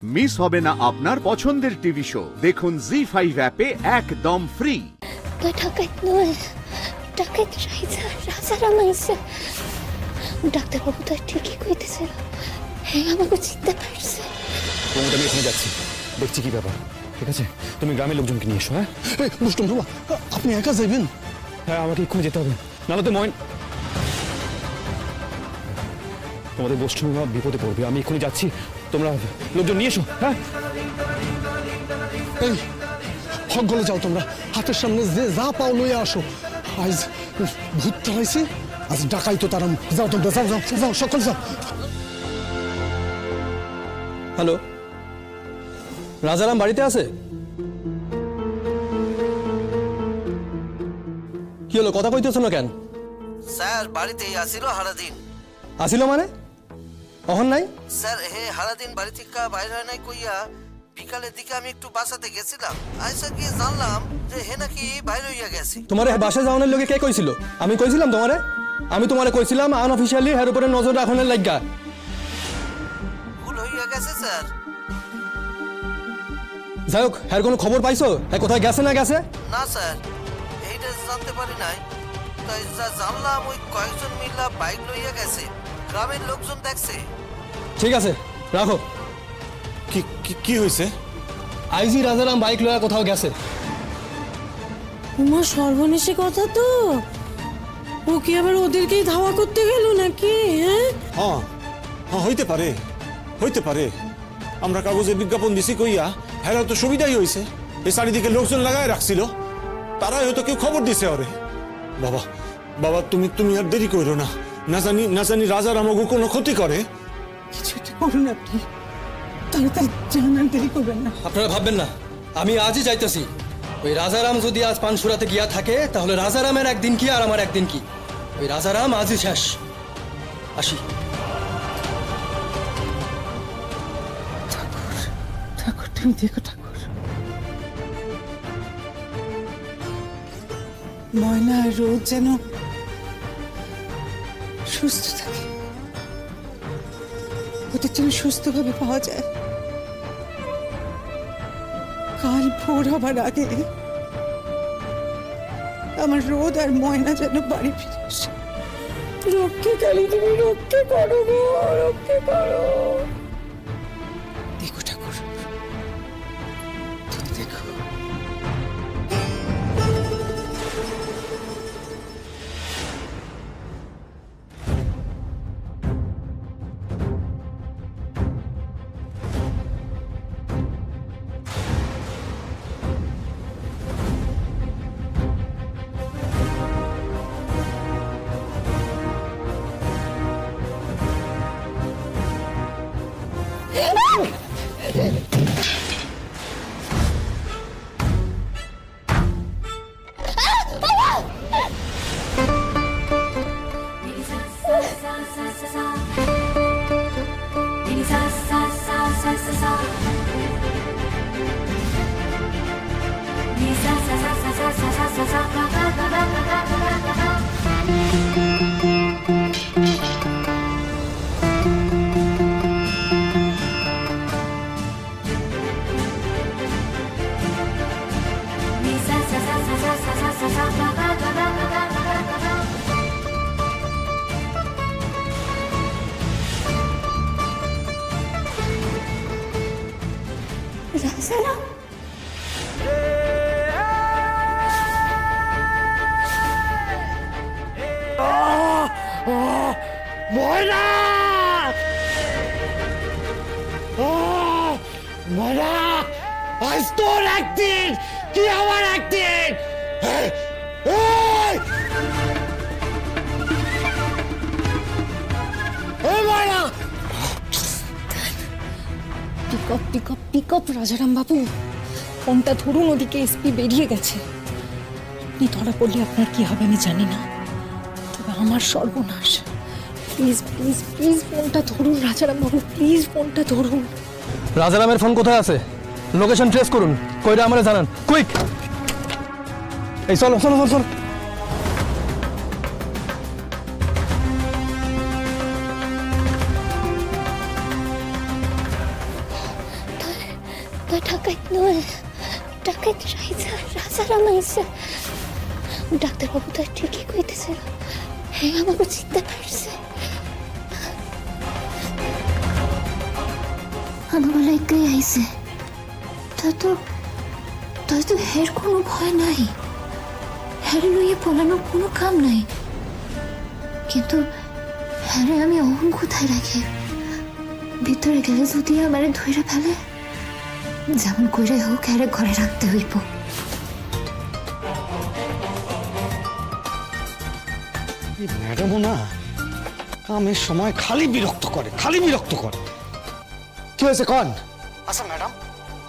Miss হবে না আপনার পছন্দের টিভি শো দেখুন জি5 অ্যাপে একদম ফ্রি। ডাকাত নয়, ডাকাত রাজারাম আইছে। ডাক্তারবাবু তো ঠিকই কইতেছিল, হ্যাঁ আমাকে চিনতে পারছে। আমি এখানে যাচ্ছি, দেখছি কি ব্যাপার। ঠিক আছে, তুমি গ্রামের লোকজনকে নিয়ে এসো। হ্যাঁ মুষ্টম বাবা, আপনি একা যাবেন? হ্যাঁ, আমাকে এক্ষুনি যেতে হবে, নাহলে তো তোমাদের গোষ্ঠী বিপদে পড়বে। আমি এক্ষুনি যাচ্ছি, তোমরা লোকজন নিয়ে এসো। হ্যাঁ, এই হকগলে যাও তোমরা, হাতের সামনে যে যা পাও লইয়া আসো। আজ ভূত তাড়াইছি, আজ ডাকাই তো তারাম। যাও তোমরা, যাও যাও যাও, সকল যাও। হ্যালো, রাজারাম বাড়িতে আছে? কি হলো, কথা কইতেছ না কেন? স্যার বাড়িতেই আসিল হারাদিন। আসিল মানে অহন নাই? স্যার হে হারাদিন বাড়ি থেকে বাইরে হয় নাই কইয়া বিকালের দিকে আমি একটু বাসাতে গেছিলাম। আইসা গিয়ে জানলাম যে হে নাকি বাইরে হইয়া গেছে। তোমারে বাসা যাওয়ানোর লোকে কে কইছিল? আমি কইছিলাম তোমারে? আমি তোমারে কইছিলাম আনঅফিশিয়ালি হের উপরে নজর রাখনের লাগা। ভুল হইয়া গেছে স্যার। যাই হোক, হের কোনো খবর পাইছো? হ্যাঁ, কোথায় গেছে না গেছে? না স্যার, এইটা জানতে পারি নাই। তাই যা জানলাম ওই কয়েকজন মিল্লা বাইক লইয়া গেছে, গ্রামের লোকজন দেখছে। ঠিক আছে, রাখো। কি হয়েছে? আইজি রাজারাম বাইক লয়া কোথাও গেছে। তোমার সর্বনেশে কথা তো, ও কি আবার ওদেরকেই ধাওয়া করতে গেল নাকি? হ্যাঁ হ্যাঁ, হইতে পারে, হইতে পারে। আমরা কাগজে বিজ্ঞাপন দিছি কইয়া হ্যাঁ তো সুবিধাই হয়েছে। এই চারিদিকে লোকজন লাগায় রাখছিল, তারাই হয়তো কেউ খবর দিছে ওরে। বাবা বাবা, তুমি আর দেরি করো না। না জানি রাজার আমাকে কোনো ক্ষতি করে। কিছুটা করুন আপনি, তাড়াতাড়ি জানার দেরি করবেন না। আপনারা ভাববেন না, আমি আজই যাইতেছি। ওই রাজারাম যদি আজ পানসুরাতে গিয়া থাকে, তাহলে রাজারামের একদিন কি আর আমার একদিন কি। ওই রাজারাম আজই শেষ। আসি। ঠাকুর তুমি দেখো, ঠাকুর ময়না আর রোদ যেন সুস্থ থাকে, ওদের যেন সুস্থভাবে পাওয়া যায়। কাল ভোর হবার আগে আমার রোদ আর ময়না যেন বাড়ি ফিরে আসে। রক্ষে কালী, তুমি রক্ষে করো গো, রক্ষে করো। দেখো ঠাকুর, তুমি দেখো। রাজারাম, ময়না! ময়না, আজ তোর একদিন কি আমার একদিন। পিক আপ রাজারাম বাবু, ফোনটা ধরুন, ওদিকে এসপি বেরিয়ে গেছে। আপনি ধরা পড়লে আপনার কি হবে আমি জানি না, তবে আমার সর্বনাশ। প্লিজ প্লিজ প্লিজ ফোনটা ধরুন রাজারাম বাবু, প্লিজ ফোনটা ধরুন। রাজারামের ফোন কোথায় আছে? লোকেশন ট্রেস করুন, কইরা আমারে জানান, কুইক। এই চলো চলো চলো চলো। ওটা ডাকাত নয়, ডাকাত রাজারাম আইছে। ডাক্তারবাবু তো ঠিকই কইতেছিল, হ্যাঁ আমাকে চিনতে পারছে। আমার লাইকে আইছে, তাই তো হের কোনো ভয় নাই, হের লইয়ে পলানোর কোনো কাম নাই। কিন্তু হ্যাঁ আমি অহন কোথায় রাখি? ভিতরে গেলে যদি আমারে ধরে ফেলে, যেমন করে হোক হ্যাঁ ঘরে রাখতে হইব। ম্যাডামও না কামের সময় খালি বিরক্ত করে। কি হয়েছে কন? আচ্ছা ম্যাডাম,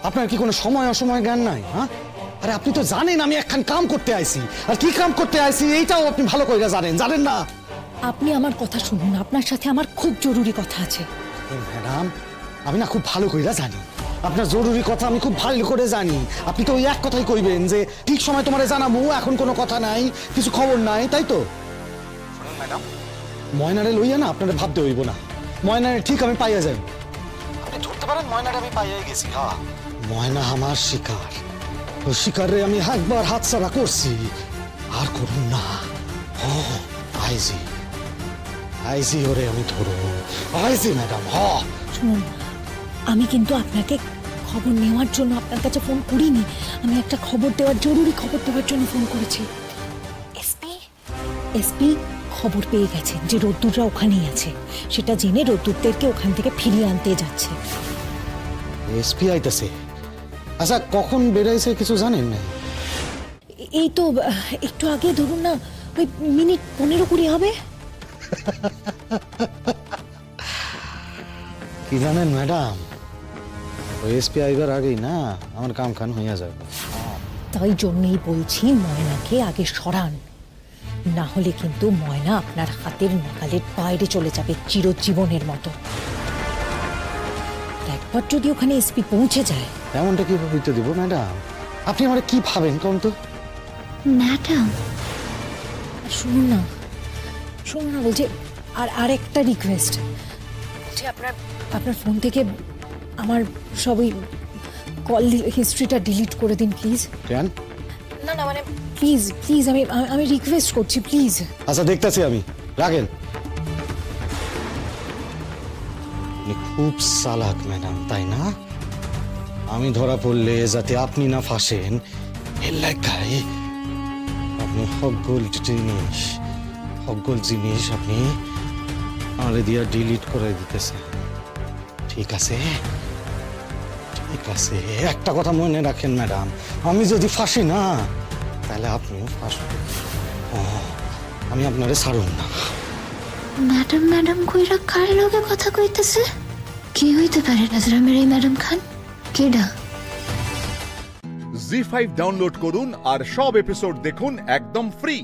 আপনার কি কোনো সময় অসময় জ্ঞান নাই? হ্যাঁ, আরে আপনি তো জানেন আমি একখান কাম করতে আইছি, আর কি কাম করতে আইছি এইটাও আপনি ভালো করে জানেন না? আপনি আমার কথা শুনুন, আপনার সাথে আমার খুব জরুরি কথা আছে। ম্যাডাম, আমি না খুব ভালো করে জানি আপনার জরুরি কথা, আমি খুব ভালো করে জানি। আপনি তো ওই এক কথাই কইবেন যে ঠিক সময় তোমারে জানাবো, এখন কোনো কথা নাই, কিছু খবর নাই, তাই তো? ম্যাডাম, ময়নারে লইয়া না আপনারা ভাবতে হইব না, ময়নারে ঠিক আমি পাইয়া যাই। আপনি ধরতে পারেন ময়নারে আমি পাইয়া গেছি। হ্যাঁ, ময়না আমার শিকার, ওই শিকারে আমি একবার হাতছাড়া করছি, আর করুন না। ও আইজি ওরে আমি ধরুন, আইজি ম্যাডাম। হ্যাঁ শুনুন, আমি কিন্তু আপনাকে খবর নেওয়ার জন্য আপনার কাছে ফোন করিনি, আমি একটা জরুরি খবর দেওয়ার জন্য ফোন করেছি। এসপি খবর পেয়ে গেছেন যে রোদ্দুররা ওখানেই আছে, সেটা জেনে রোদ্দুরদেরকে ওখান থেকে ফিরিয়ে আনতে যাচ্ছে। এসপি আইতাছে? আচ্ছা, কখন বেরাইছে কিছু জানেন না? এই তো একটু আগে, ধরুন না ওই মিনিট 15-20 হবে। কি জানেন ম্যাডাম, ওই এসপি আইবার আগেই না আমার কাম খান হইয়া যাবে। তাই জন্যই বলছি ময়নাকে আগে সরান, না হলে কিন্তু ময়না আপনার হাতের নাগালের বাইরে চলে যাবে চিরজীবনের মতো। একবার যদি ওখানে এসপি পৌঁছে যায়। এমনটা কি হইতে দিব ম্যাডাম? আপনি আমার কি ভাবেন কোন তো? ম্যাডাম শুনুন না বলছি, আর একটা রিকোয়েস্ট, যে আপনার ফোন থেকে আমার সবই কল হিস্ট্রিটা ডিলিট করে দিন প্লিজ। কেন? না মানে প্লিজ আমি রিকোয়েস্ট করছি, প্লিজ। আচ্ছা দেখতেছি আমি, রাখেন। খুব চালাক ম্যাডাম, তাই না? আমি ধরা পড়লে যাতে আপনি না ফাঁসেন এর লাগাই আপনি সকল জিনিস আপনি আমারে দিয়া ডিলিট করে দিতেছেন। ঠিক আছে, একটা কথা মনে রাখেন ম্যাডাম, আমি যদি ফাঁসি না তাহলে আপনিও ফাঁসবেন। আমি আপনারে ছাড়ুন না। ম্যাডাম কইরা কার লগে কথা কইতেছে? কি হইতে পারে রাজারামের এই ম্যাডাম খান? কেডা? জি5 ডাউনলোড করুন আর সব এপিসোড দেখুন একদম ফ্রি।